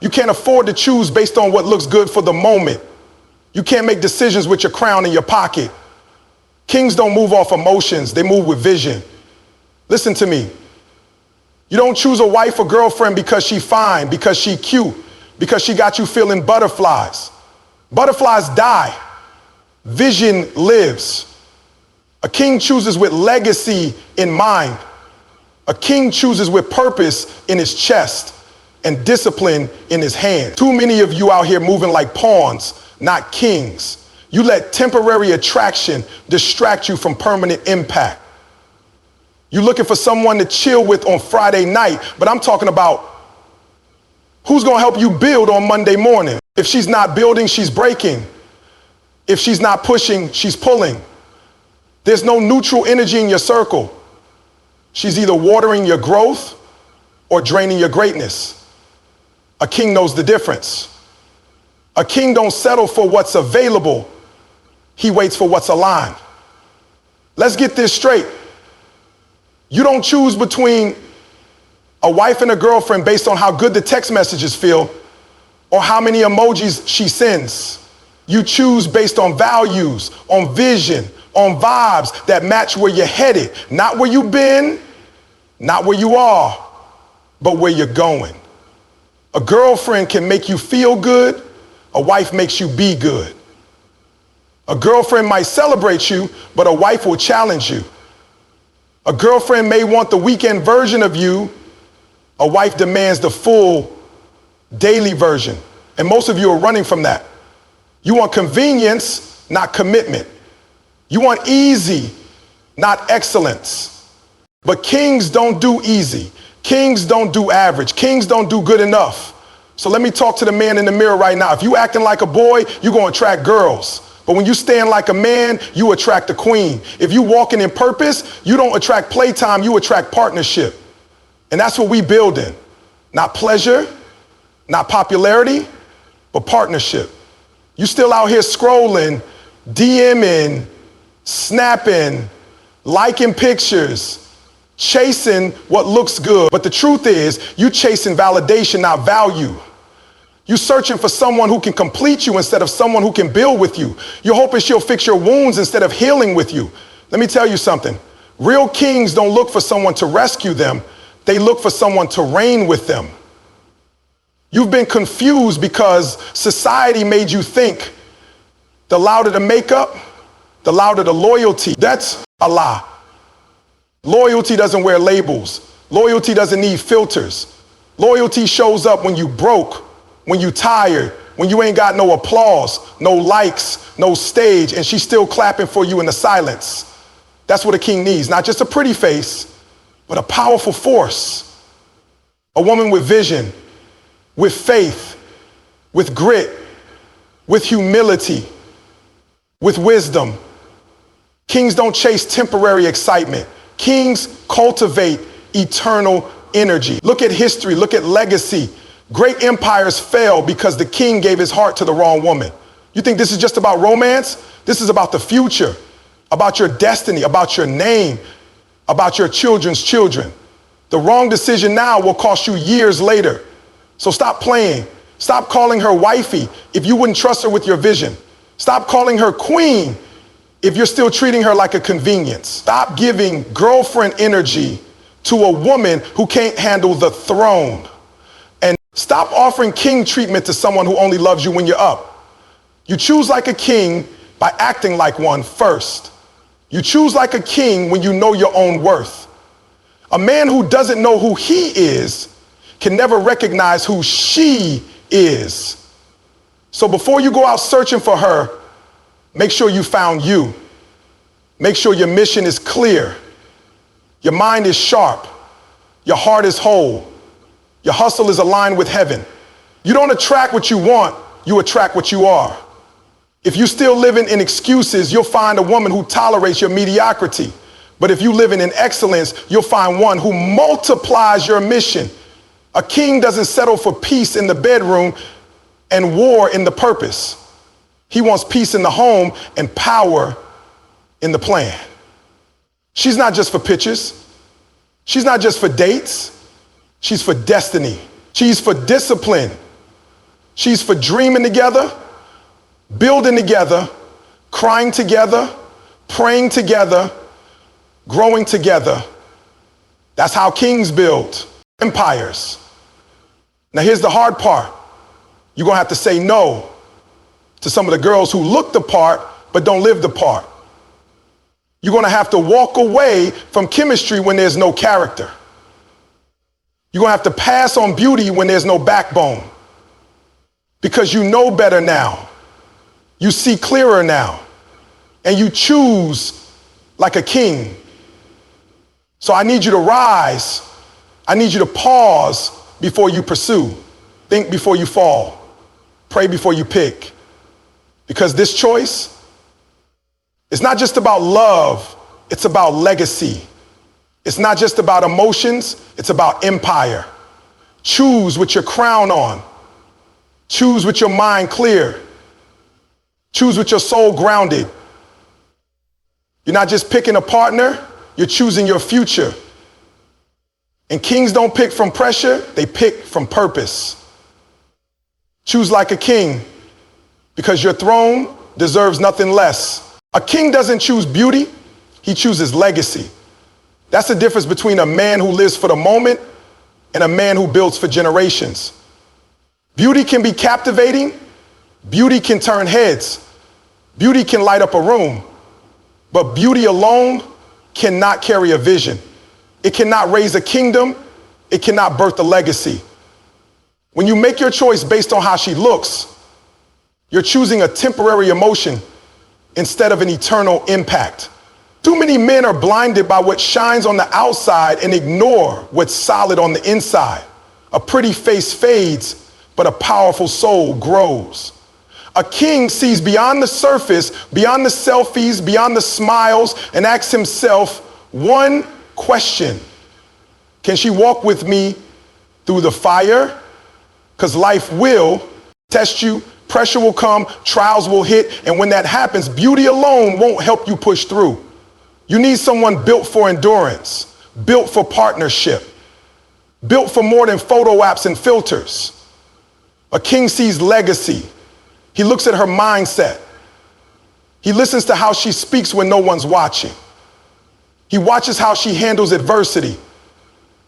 You can't afford to choose based on what looks good for the moment. You can't make decisions with your crown in your pocket. Kings don't move off emotions, they move with vision. Listen to me. You don't choose a wife or girlfriend because she fine, because she cute, because she got you feeling butterflies. Butterflies die. Vision lives. A king chooses with legacy in mind. A king chooses with purpose in his chest and discipline in his hand. Too many of you out here moving like pawns, not kings. You let temporary attraction distract you from permanent impact. You're looking for someone to chill with on Friday night, but I'm talking about who's going to help you build on Monday morning. If she's not building, she's breaking. If she's not pushing, she's pulling. There's no neutral energy in your circle. She's either watering your growth or draining your greatness. A king knows the difference. A king don't settle for what's available. He waits for what's aligned. Let's get this straight. You don't choose between a wife and a girlfriend based on how good the text messages feel or how many emojis she sends. You choose based on values, on vision, on vibes that match where you're headed. Not where you've been, not where you are, but where you're going. A girlfriend can make you feel good. A wife makes you be good. A girlfriend might celebrate you, but a wife will challenge you. A girlfriend may want the weekend version of you. A wife demands the full daily version. And most of you are running from that. You want convenience, not commitment. You want easy, not excellence. But kings don't do easy. Kings don't do average. Kings don't do good enough. So let me talk to the man in the mirror right now. If you acting like a boy, you're going to attract girls. But when you stand like a man, you attract a queen. If you walking in purpose, you don't attract playtime, you attract partnership. And that's what we build in. Not pleasure, not popularity, but partnership. You still out here scrolling, DMing, snapping, liking pictures, chasing what looks good. But the truth is, you chasing validation, not value. You're searching for someone who can complete you instead of someone who can build with you. You're hoping she'll fix your wounds instead of healing with you. Let me tell you something. Real kings don't look for someone to rescue them. They look for someone to reign with them. You've been confused because society made you think the louder the makeup, the louder the loyalty. That's a lie. Loyalty doesn't wear labels. Loyalty doesn't need filters. Loyalty shows up when you broke, when you tired, when you ain't got no applause, no likes, no stage, and she's still clapping for you in the silence. That's what a king needs. Not just a pretty face, but a powerful force. A woman with vision, with faith, with grit, with humility, with wisdom. Kings don't chase temporary excitement. Kings cultivate eternal energy. Look at history, look at legacy. Great empires fail because the king gave his heart to the wrong woman. You think this is just about romance? This is about the future, about your destiny, about your name, about your children's children. The wrong decision now will cost you years later. So stop playing. Stop calling her wifey if you wouldn't trust her with your vision. Stop calling her queen if you're still treating her like a convenience. Stop giving girlfriend energy to a woman who can't handle the throne. And stop offering king treatment to someone who only loves you when you're up. You choose like a king by acting like one first. You choose like a king when you know your own worth. A man who doesn't know who he is can never recognize who she is. So before you go out searching for her, make sure you found you. Make sure your mission is clear. Your mind is sharp. Your heart is whole. Your hustle is aligned with heaven. You don't attract what you want, you attract what you are. If you're still living in excuses, you'll find a woman who tolerates your mediocrity. But if you live in excellence, you'll find one who multiplies your mission. A king doesn't settle for peace in the bedroom and war in the purpose. He wants peace in the home and power in the plan. She's not just for pictures. She's not just for dates. She's for destiny. She's for discipline. She's for dreaming together, building together, crying together, praying together, growing together. That's how kings build empires. Now here's the hard part. You're gonna have to say no to some of the girls who look the part but don't live the part. You're gonna have to walk away from chemistry when there's no character. You're gonna have to pass on beauty when there's no backbone. Because you know better now. You see clearer now. And you choose like a king. So I need you to rise. I need you to pause before you pursue. Think before you fall. Pray before you pick. Because this choice, it's not just about love, it's about legacy. It's not just about emotions, it's about empire. Choose with your crown on. Choose with your mind clear. Choose with your soul grounded. You're not just picking a partner, you're choosing your future. And kings don't pick from pressure, they pick from purpose. Choose like a king, because your throne deserves nothing less. A king doesn't choose beauty, he chooses legacy. That's the difference between a man who lives for the moment and a man who builds for generations. Beauty can be captivating, beauty can turn heads, beauty can light up a room, but beauty alone cannot carry a vision. It cannot raise a kingdom, it cannot birth a legacy. When you make your choice based on how she looks, you're choosing a temporary emotion instead of an eternal impact. Too many men are blinded by what shines on the outside and ignore what's solid on the inside. A pretty face fades, but a powerful soul grows. A king sees beyond the surface, beyond the selfies, beyond the smiles, and asks himself one question. Can she walk with me through the fire? Because life will test you, pressure will come, trials will hit, and when that happens, beauty alone won't help you push through. You need someone built for endurance, built for partnership, built for more than photo apps and filters. A king sees legacy. He looks at her mindset. He listens to how she speaks when no one's watching. He watches how she handles adversity.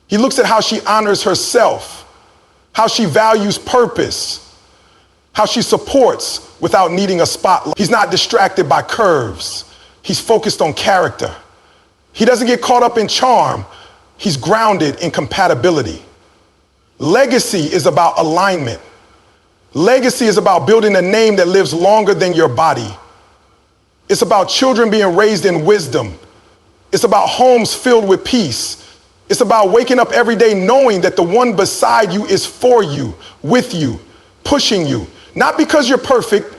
He looks at how she honors herself, how she values purpose, how she supports without needing a spotlight. He's not distracted by curves. He's focused on character. He doesn't get caught up in charm. He's grounded in compatibility. Legacy is about alignment. Legacy is about building a name that lives longer than your body. It's about children being raised in wisdom. It's about homes filled with peace. It's about waking up every day knowing that the one beside you is for you, with you, pushing you. Not because you're perfect,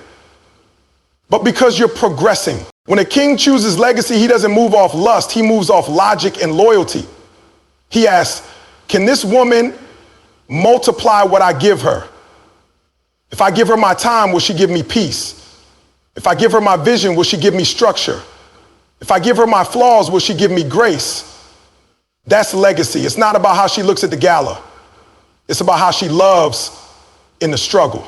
but because you're progressing. When a king chooses legacy, he doesn't move off lust, he moves off logic and loyalty. He asks, can this woman multiply what I give her? If I give her my time, will she give me peace? If I give her my vision, will she give me structure? If I give her my flaws, will she give me grace? That's legacy. It's not about how she looks at the gala. It's about how she loves in the struggle.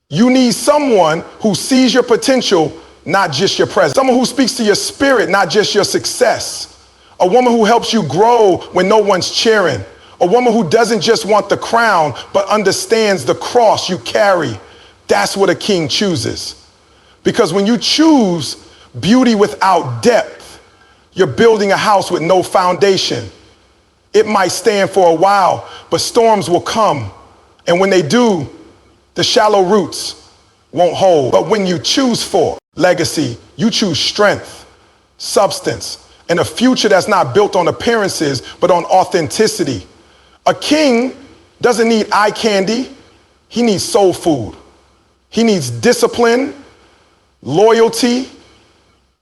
You need someone who sees your potential, not just your presence. Someone who speaks to your spirit, not just your success. A woman who helps you grow when no one's cheering. A woman who doesn't just want the crown, but understands the cross you carry. That's what a king chooses. Because when you choose beauty without depth, you're building a house with no foundation. It might stand for a while, but storms will come. And when they do, the shallow roots won't hold. But when you choose for legacy, you choose strength, substance, and a future that's not built on appearances, but on authenticity. A king doesn't need eye candy. He needs soul food. He needs discipline, loyalty,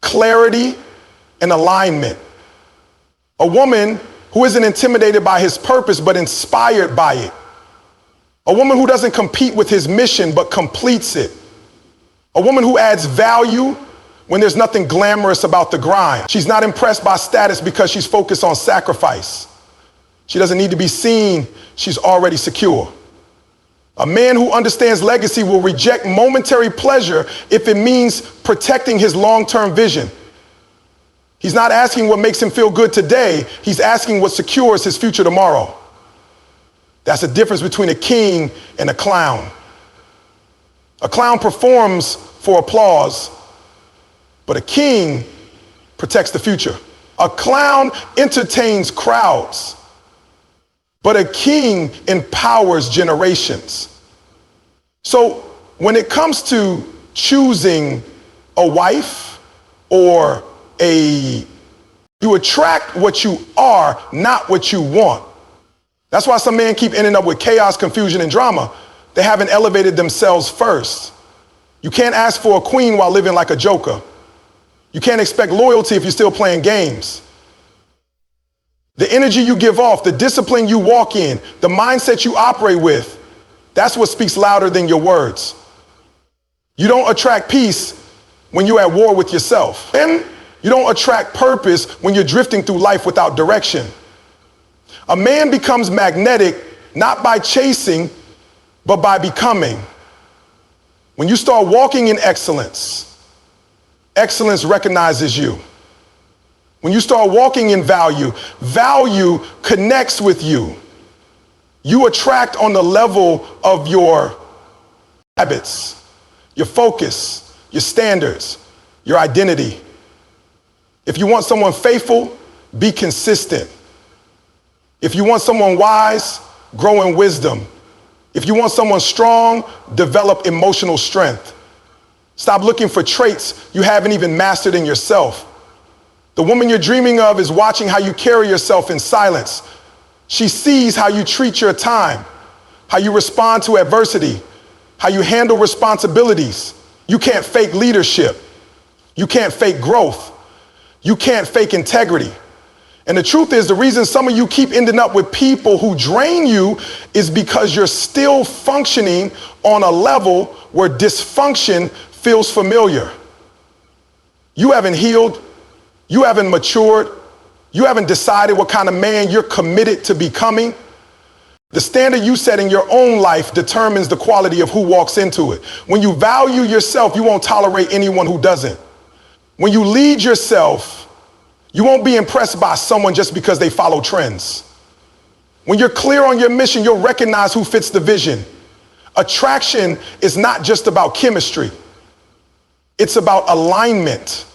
clarity, and alignment. A woman who isn't intimidated by his purpose, but inspired by it. A woman who doesn't compete with his mission, but completes it. A woman who adds value when there's nothing glamorous about the grind. She's not impressed by status because she's focused on sacrifice. She doesn't need to be seen. She's already secure. A A man who understands legacy will reject momentary pleasure if it means protecting his long-term vision. He's not asking what makes him feel good today. He's asking what secures his future tomorrow. That's the difference between a king and a clown. A clown performs for applause, but a king protects the future. A clown entertains crowds, but a king empowers generations. So when it comes to choosing a wife or you attract what you are, not what you want. That's why some men keep ending up with chaos, confusion, and drama. They haven't elevated themselves first. You can't ask for a queen while living like a joker. You can't expect loyalty if you're still playing games. The energy you give off, the discipline you walk in, the mindset you operate with, that's what speaks louder than your words. You don't attract peace when you're at war with yourself. And you don't attract purpose when you're drifting through life without direction. A man becomes magnetic not by chasing, but by becoming. When you start walking in excellence, excellence recognizes you. When you start walking in value, value connects with you. You attract on the level of your habits, your focus, your standards, your identity. If you want someone faithful, be consistent. If you want someone wise, grow in wisdom. If you want someone strong, develop emotional strength. Stop looking for traits you haven't even mastered in yourself. The woman you're dreaming of is watching how you carry yourself in silence. She sees how you treat your time, how you respond to adversity, how you handle responsibilities. You can't fake leadership. You can't fake growth. You can't fake integrity. And the truth is, the reason some of you keep ending up with people who drain you is because you're still functioning on a level where dysfunction feels familiar. You haven't healed. You haven't matured. You haven't decided what kind of man you're committed to becoming. The standard you set in your own life determines the quality of who walks into it. When you value yourself, you won't tolerate anyone who doesn't. When you lead yourself, you won't be impressed by someone just because they follow trends. When you're clear on your mission, you'll recognize who fits the vision. Attraction is not just about chemistry. It's about alignment.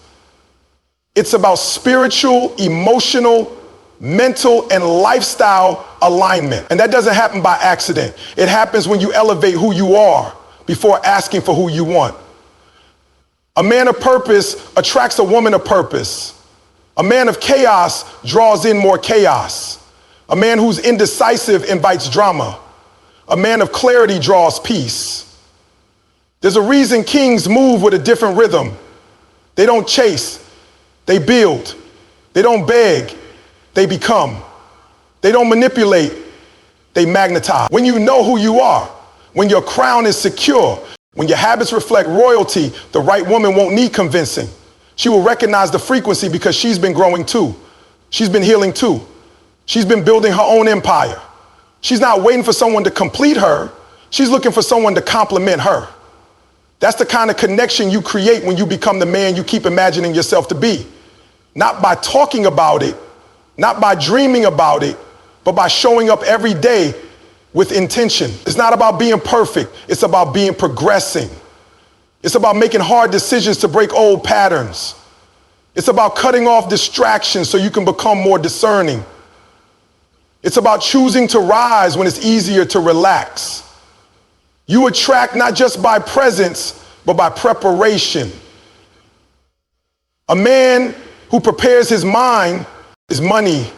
It's about spiritual, emotional, mental, and lifestyle alignment. And that doesn't happen by accident. It happens when you elevate who you are before asking for who you want. A man of purpose attracts a woman of purpose. A man of chaos draws in more chaos. A man who's indecisive invites drama. A man of clarity draws peace. There's a reason kings move with a different rhythm. They don't chase, they build. They don't beg, they become. They don't manipulate, they magnetize. When you know who you are, when your crown is secure, when your habits reflect royalty, the right woman won't need convincing. She will recognize the frequency because she's been growing too. She's been healing too. She's been building her own empire. She's not waiting for someone to complete her. She's looking for someone to complement her. That's the kind of connection you create when you become the man you keep imagining yourself to be. Not by talking about it, not by dreaming about it, but by showing up every day with intention. It's not about being perfect. It's about being progressing. It's about making hard decisions to break old patterns. It's about cutting off distractions so you can become more discerning. It's about choosing to rise when it's easier to relax. You attract not just by presence, but by preparation. A man who prepares his mind, his money,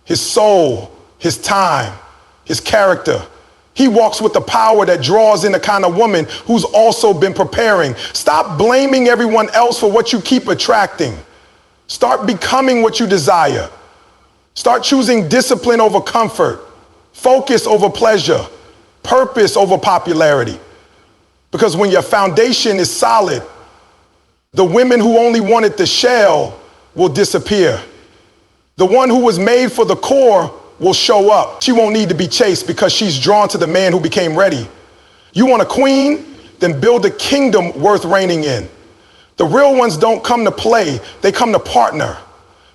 his soul, his time, his character. He walks with the power that draws in the kind of woman who's also been preparing. Stop blaming everyone else for what you keep attracting. Start becoming what you desire. Start choosing discipline over comfort, focus over pleasure, purpose over popularity. Because when your foundation is solid, the women who only wanted the shell will disappear. The one who was made for the core will show up. She won't need to be chased because she's drawn to the man who became ready. You want a queen? Then build a kingdom worth reigning in. The real ones don't come to play, they come to partner.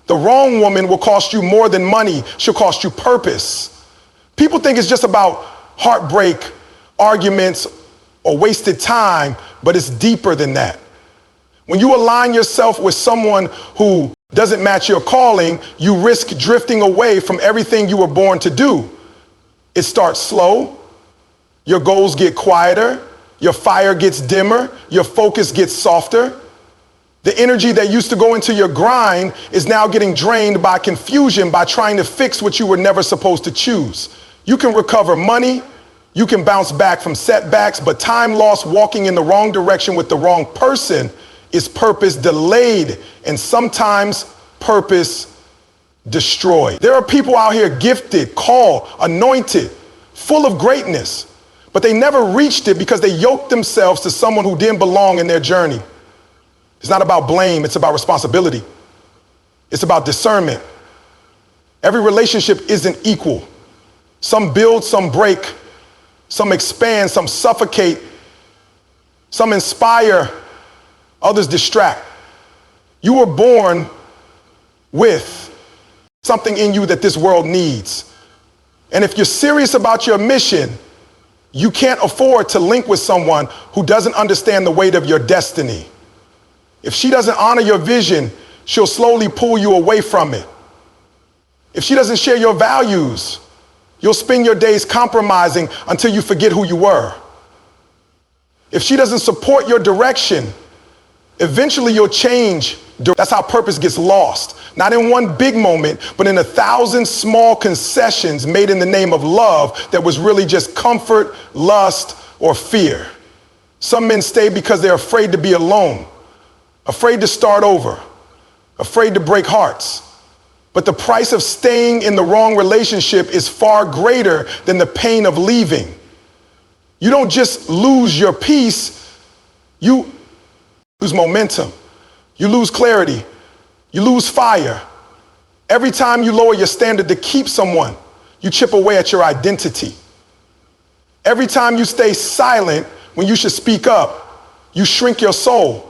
The wrong woman will cost you more than money, she'll cost you purpose. People think it's just about heartbreak, arguments, or wasted time, but it's deeper than that. When you align yourself with someone who doesn't match your calling, you risk drifting away from everything you were born to do. It starts slow, your goals get quieter, your fire gets dimmer, your focus gets softer. The energy that used to go into your grind is now getting drained by confusion, by trying to fix what you were never supposed to choose. You can recover money, you can bounce back from setbacks, but time lost walking in the wrong direction with the wrong person is purpose delayed and sometimes purpose destroyed. There are people out here gifted, called, anointed, full of greatness, but they never reached it because they yoked themselves to someone who didn't belong in their journey. It's not about blame, it's about responsibility. It's about discernment. Every relationship isn't equal. Some build, some break, some expand, some suffocate, some inspire, others distract. You were born with something in you that this world needs. And if you're serious about your mission, you can't afford to link with someone who doesn't understand the weight of your destiny. If she doesn't honor your vision, she'll slowly pull you away from it. If she doesn't share your values, you'll spend your days compromising until you forget who you were. If she doesn't support your direction, eventually you'll change. That's how purpose gets lost. Not in one big moment, but in 1,000 small concessions made in the name of love that was really just comfort, lust, or fear. Some men stay because they're afraid to be alone, afraid to start over, afraid to break hearts. But the price of staying in the wrong relationship is far greater than the pain of leaving. You don't just lose your peace, you lose momentum, you lose clarity, you lose fire. Every time you lower your standard to keep someone, you chip away at your identity. Every time you stay silent when you should speak up, you shrink your soul.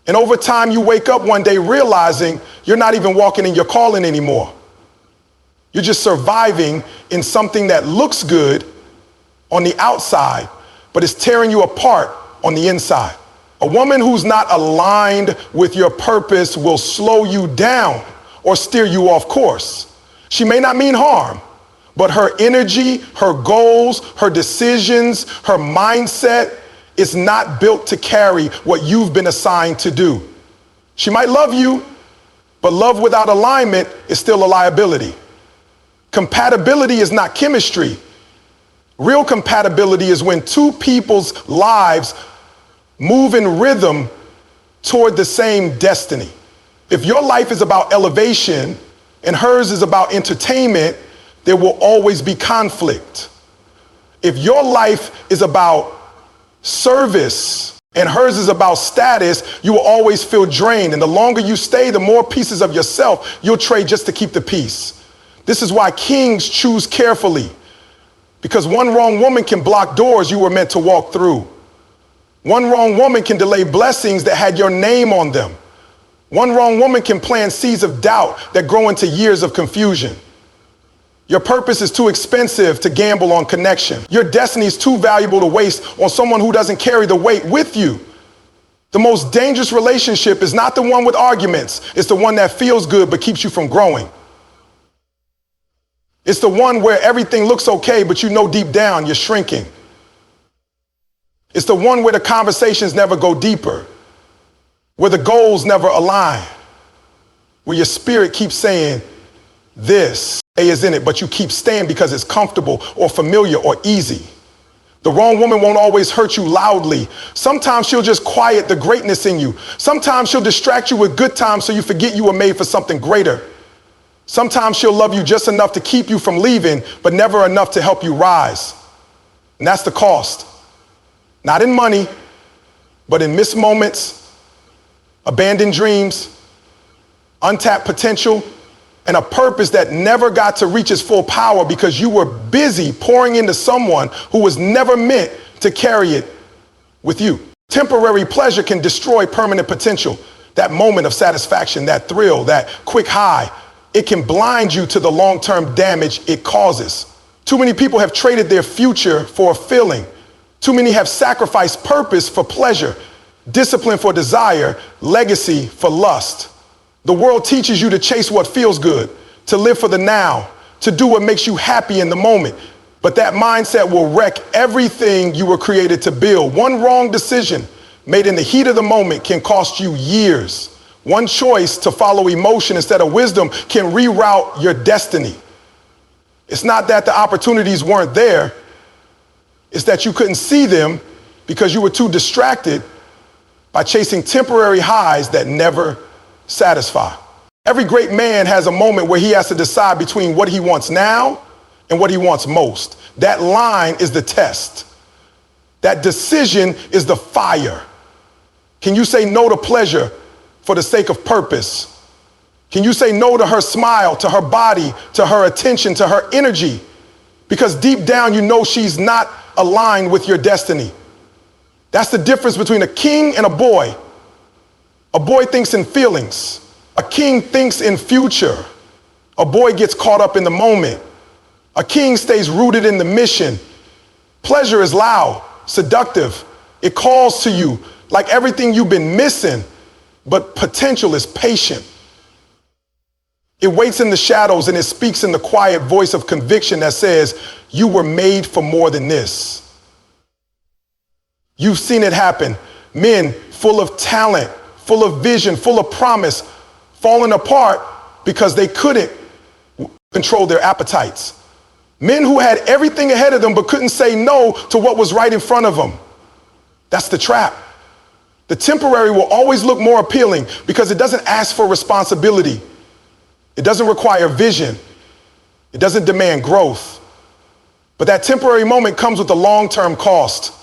And over time, you wake up one day realizing you're not even walking in your calling anymore. You're just surviving in something that looks good on the outside, but is tearing you apart on the inside. A woman who's not aligned with your purpose will slow you down or steer you off course. She may not mean harm, but her energy, her goals, her decisions, her mindset is not built to carry what you've been assigned to do. She might love you, but love without alignment is still a liability. Compatibility is not chemistry. Real compatibility is when two people's lives move in rhythm toward the same destiny. If your life is about elevation and hers is about entertainment, there will always be conflict. If your life is about service and hers is about status, you will always feel drained. And the longer you stay, the more pieces of yourself you'll trade just to keep the peace. This is why kings choose carefully, because one wrong woman can block doors you were meant to walk through. One wrong woman can delay blessings that had your name on them. One wrong woman can plant seeds of doubt that grow into years of confusion. Your purpose is too expensive to gamble on connection. Your destiny is too valuable to waste on someone who doesn't carry the weight with you. The most dangerous relationship is not the one with arguments. It's the one that feels good but keeps you from growing. It's the one where everything looks okay, but you know deep down you're shrinking. It's the one where the conversations never go deeper, where the goals never align, where your spirit keeps saying, this is in it, but you keep staying because it's comfortable or familiar or easy. The wrong woman won't always hurt you loudly. Sometimes she'll just quiet the greatness in you. Sometimes she'll distract you with good times so you forget you were made for something greater. Sometimes she'll love you just enough to keep you from leaving, but never enough to help you rise. And that's the cost. Not in money, but in missed moments, abandoned dreams, untapped potential, and a purpose that never got to reach its full power because you were busy pouring into someone who was never meant to carry it with you. Temporary pleasure can destroy permanent potential. That moment of satisfaction, that thrill, that quick high, it can blind you to the long-term damage it causes. Too many people have traded their future for a feeling. Too many have sacrificed purpose for pleasure, discipline for desire, legacy for lust. The world teaches you to chase what feels good, to live for the now, to do what makes you happy in the moment. But that mindset will wreck everything you were created to build. One wrong decision made in the heat of the moment can cost you years. One choice to follow emotion instead of wisdom can reroute your destiny. It's not that the opportunities weren't there. It's that you couldn't see them because you were too distracted by chasing temporary highs that never satisfy. Every great man has a moment where he has to decide between what he wants now and what he wants most. That line is the test. That decision is the fire. Can you say no to pleasure for the sake of purpose? Can you say no to her smile, to her body, to her attention, to her energy? Because deep down you know she's not aligned with your destiny. That's the difference between a king and a boy. A boy thinks in feelings. A king thinks in future. A boy gets caught up in the moment. A king stays rooted in the mission. Pleasure is loud, seductive. It calls to you like everything you've been missing, but potential is patient. It waits in the shadows and it speaks in the quiet voice of conviction that says, you were made for more than this. You've seen it happen. Men full of talent, full of vision, full of promise, falling apart because they couldn't control their appetites. Men who had everything ahead of them but couldn't say no to what was right in front of them. That's the trap. The temporary will always look more appealing because it doesn't ask for responsibility. It doesn't require vision. It doesn't demand growth. But that temporary moment comes with a long-term cost.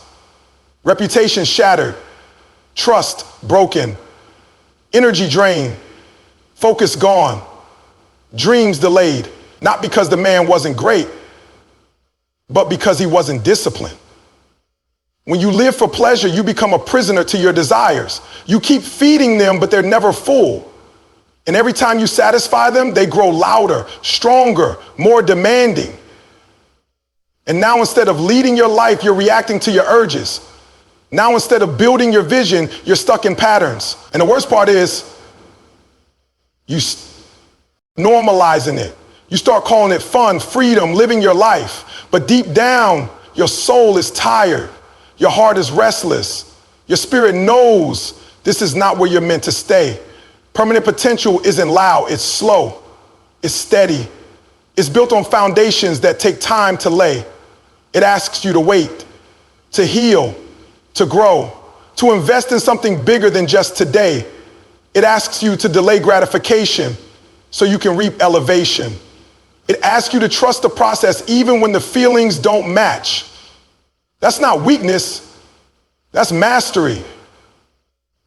Reputation shattered, trust broken, energy drained, focus gone, dreams delayed, not because the man wasn't great, but because he wasn't disciplined. When you live for pleasure, you become a prisoner to your desires. You keep feeding them, but they're never full. And every time you satisfy them, they grow louder, stronger, more demanding. And now instead of leading your life, you're reacting to your urges. Now instead of building your vision, you're stuck in patterns. And the worst part is, you normalizing it. You start calling it fun, freedom, living your life. But deep down, your soul is tired. Your heart is restless. Your spirit knows this is not where you're meant to stay. Permanent potential isn't loud, it's slow, it's steady. It's built on foundations that take time to lay. It asks you to wait, to heal, to grow, to invest in something bigger than just today. It asks you to delay gratification so you can reap elevation. It asks you to trust the process even when the feelings don't match. That's not weakness, that's mastery.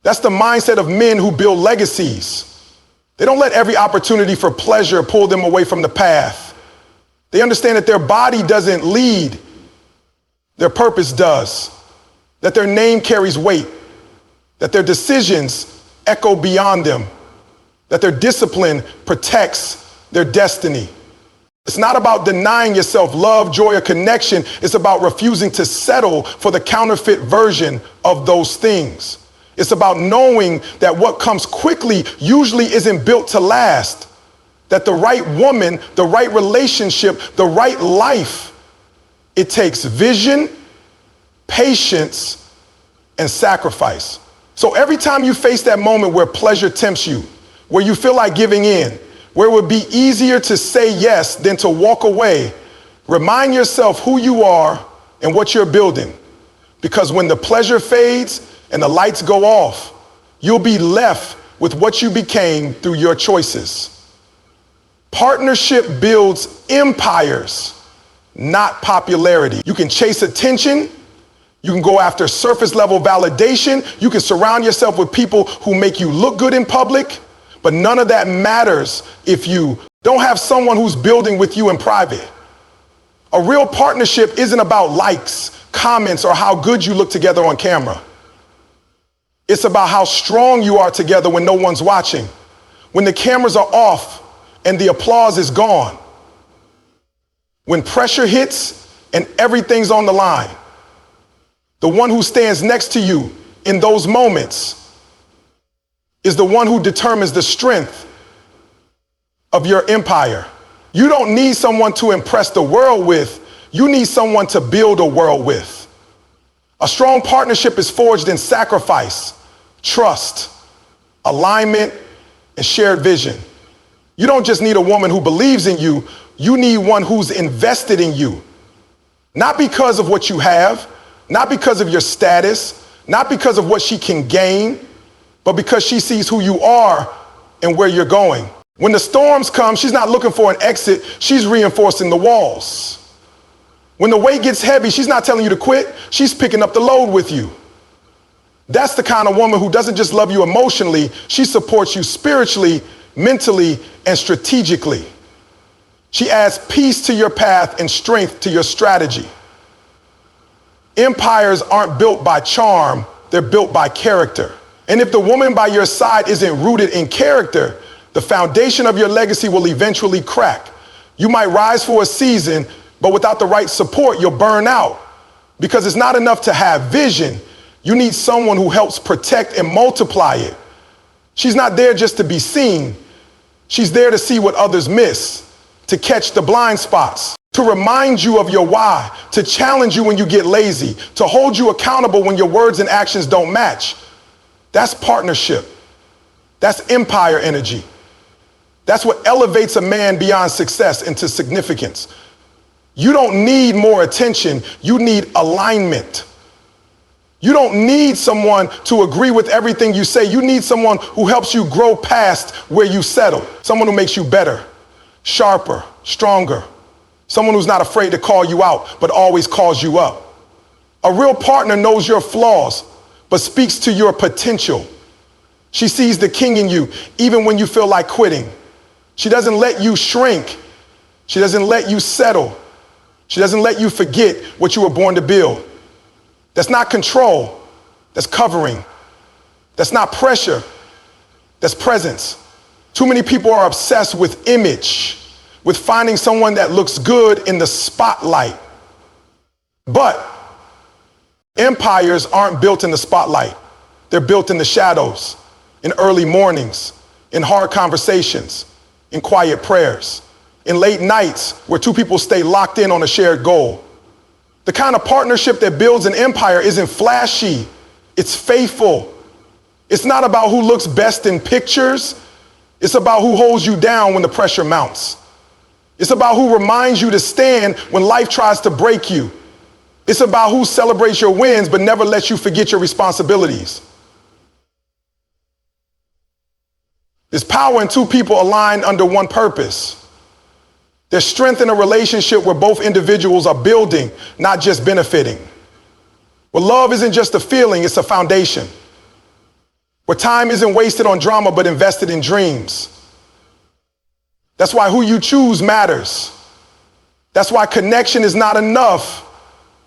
That's the mindset of men who build legacies. They don't let every opportunity for pleasure pull them away from the path. They understand that their body doesn't lead, their purpose does. That their name carries weight, that their decisions echo beyond them, that their discipline protects their destiny. It's not about denying yourself love, joy, or connection. It's about refusing to settle for the counterfeit version of those things. It's about knowing that what comes quickly usually isn't built to last, that the right woman, the right relationship, the right life, it takes vision, patience, and sacrifice. So every time you face that moment where pleasure tempts you, where you feel like giving in, where it would be easier to say yes than to walk away, remind yourself who you are and what you're building. Because when the pleasure fades and the lights go off, you'll be left with what you became through your choices. Partnership builds empires, not popularity. You can chase attention. You can go after surface level validation. You can surround yourself with people who make you look good in public, but none of that matters if you don't have someone who's building with you in private. A real partnership isn't about likes, comments, or how good you look together on camera. It's about how strong you are together when no one's watching, when the cameras are off and the applause is gone, when pressure hits and everything's on the line. The one who stands next to you in those moments is the one who determines the strength of your empire. You don't need someone to impress the world with. You need someone to build a world with. A strong partnership is forged in sacrifice, trust, alignment, and shared vision. You don't just need a woman who believes in you. You need one who's invested in you. Not because of what you have, not because of your status, not because of what she can gain, but because she sees who you are and where you're going. When the storms come, she's not looking for an exit, she's reinforcing the walls. When the weight gets heavy, she's not telling you to quit, she's picking up the load with you. That's the kind of woman who doesn't just love you emotionally, she supports you spiritually, mentally, and strategically. She adds peace to your path and strength to your strategy. Empires aren't built by charm, they're built by character. And if the woman by your side isn't rooted in character, the foundation of your legacy will eventually crack. You might rise for a season, but without the right support, you'll burn out. Because it's not enough to have vision. You need someone who helps protect and multiply it. She's not there just to be seen. She's there to see what others miss, to catch the blind spots, to remind you of your why, to challenge you when you get lazy, to hold you accountable when your words and actions don't match. That's partnership. That's empire energy. That's what elevates a man beyond success into significance. You don't need more attention, you need alignment. You don't need someone to agree with everything you say. You need someone who helps you grow past where you settle. Someone who makes you better, sharper, stronger. Someone who's not afraid to call you out, but always calls you up. A real partner knows your flaws, but speaks to your potential. She sees the king in you, even when you feel like quitting. She doesn't let you shrink. She doesn't let you settle. She doesn't let you forget what you were born to build. That's not control, that's covering. That's not pressure, that's presence. Too many people are obsessed with image, with finding someone that looks good in the spotlight. But empires aren't built in the spotlight. They're built in the shadows, in early mornings, in hard conversations, in quiet prayers, in late nights where two people stay locked in on a shared goal. The kind of partnership that builds an empire isn't flashy, it's faithful. It's not about who looks best in pictures, it's about who holds you down when the pressure mounts. It's about who reminds you to stand when life tries to break you. It's about who celebrates your wins but never lets you forget your responsibilities. There's power in two people aligned under one purpose. There's strength in a relationship where both individuals are building, not just benefiting. Where love isn't just a feeling, it's a foundation. Where time isn't wasted on drama, but invested in dreams. That's why who you choose matters. That's why connection is not enough.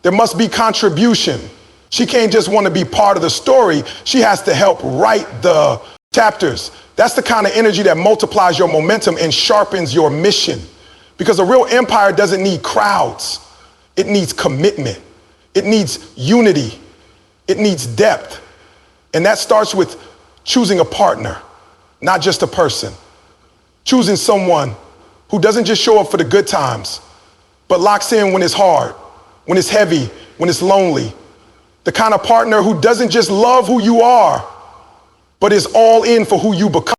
There must be contribution. She can't just want to be part of the story. She has to help write the chapters. That's the kind of energy that multiplies your momentum and sharpens your mission. Because a real empire doesn't need crowds. It needs commitment. It needs unity. It needs depth. And that starts with choosing a partner, not just a person. Choosing someone who doesn't just show up for the good times, but locks in when it's hard, when it's heavy, when it's lonely. The kind of partner who doesn't just love who you are, but is all in for who you become.